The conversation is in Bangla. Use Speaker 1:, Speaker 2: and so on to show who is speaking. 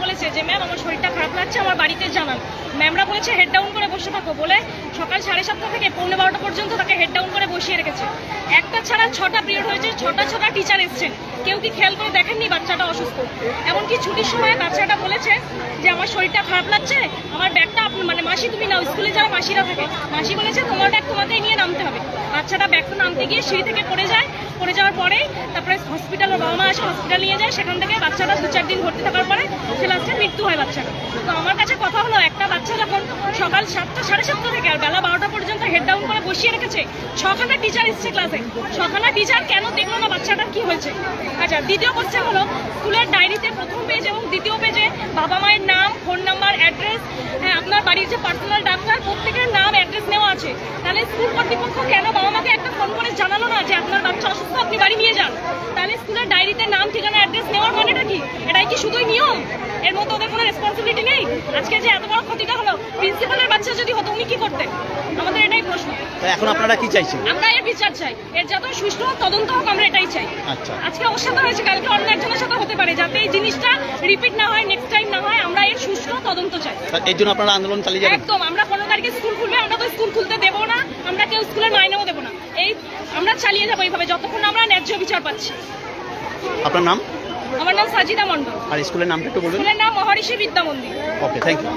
Speaker 1: বলেছে যে ম্যাম আমার শরীরটা খারাপ লাগছে, আমার বাড়িতে জানান। ম্যামরা বলেছে হেড ডাউন করে বসে থাকো বলে সকাল 7:30 থেকে 11:15 পর্যন্ত তাকে হেড ডাউন করে বসিয়ে রেখেছে। একটা ছাড়া 6টা পিরিয়ড হয়েছে, 6টা টিচার এসছেন, কেউ কি খেয়াল করে দেখেননি বাচ্চাটা অসুস্থ? এমনকি ছুটির সময় বাচ্চাটা বলেছে যে আমার শরীরটা খারাপ লাগছে, আমার ব্যাগটা মানে মাসি তুমি নাও, স্কুলে যারা মাসিরা থাকে, মাসি বলেছে তোমার ব্যাগ তোমাকেই নিয়ে নামতে হবে। বাচ্চাটা ব্যাগটা নামতে গিয়ে সিঁড়ি থেকে পড়ে যায়, পড়ে যাওয়ার পরে তারপরে হসপিটাল, বাবা মা এসে হসপিটাল নিয়ে যায়। সেখান থেকে বাচ্চাটা 2-4 দিন ভর্তি থাকার পরে সে লাস্টে মৃত্যু হয় বাচ্চাটা। তো আমার কাছে কথা হলো, একটা বাচ্চা যখন সকাল 7টা 7:30 থেকে আর বেলা 12টা পর্যন্ত হেড ডাউন করে বসিয়ে রেখেছে, 6খানা টিচার এসছে ক্লাসে, 6খানা টিচার কেন দেখলো না বাচ্চাটার কি হয়েছে? আচ্ছা, দ্বিতীয় কোশ্চেন হলো স্কুলের ডায়েরিতে প্রথম পেজ এবং দ্বিতীয় পেজে বাবা মায়ের নাম, ফোন নাম্বার, অ্যাড্রেস, হ্যাঁ আপনার বাড়ির যে পার্সোনাল ডাক্তার প্রত্যেকের নাম অ্যাড্রেস নেওয়া আছে। তাহলে স্কুল কর্তৃপক্ষ কেন বাবা মাকে একটা ফোন করে জানালো না যে আপনার বাচ্চা অসুস্থ, আপনি বাড়ি নিয়ে যান? তাহলে স্কুলের ডায়েরিতে নাম, ঠিকানা, অ্যাড্রেস নেওয়ার মানেটা কি? এটাই কি শুধুই নিয়ম? এর মধ্যে ওদের কোনো রেসপন্সিবিলিটি নেই? আজকে যে এত বড় ক্ষতিটা হলো, প্রিন্সিপালের বাচ্চা যদি হতো উনি কি করতেন? আমাদের এটাই প্রশ্ন।
Speaker 2: এখন আপনারা কি চাইছেন?
Speaker 1: আমরা এর বিচার চাই, এর যত সুষ্ঠু তদন্ত হোক, আমরা এটাই চাই।
Speaker 2: আচ্ছা,
Speaker 1: আজকে ওর সাথে হয়েছে, কালকে অন্য একজনের সাথে হতে পারে, যাতে এই জিনিসটা রিপিট না হয়, নেক্সট টাইম না হয়, আমরা এর সুষ্ঠু তদন্ত চাই।
Speaker 2: এর জন্য আপনারা আন্দোলন চালিয়ে যাবেন?
Speaker 1: একদম, আমরা 15 তারিখে স্কুল খুলবে, আমরা তো স্কুল খুলতে দেবো না, আমরা কেউ স্কুলের মাইনেও দেবো না। এই আমরা চালিয়ে যাবো এইভাবে যতক্ষণ আমরা ন্যায্য বিচার পাচ্ছি।
Speaker 2: আপনার নাম?
Speaker 1: আমার নাম সাজিদা মন্ডল।
Speaker 2: আর স্কুলের নামটা একটু বলুন।
Speaker 1: স্কুলের নাম মহর্ষি বিদ্যা মন্দির।
Speaker 2: ওকে, থ্যাংক ইউ।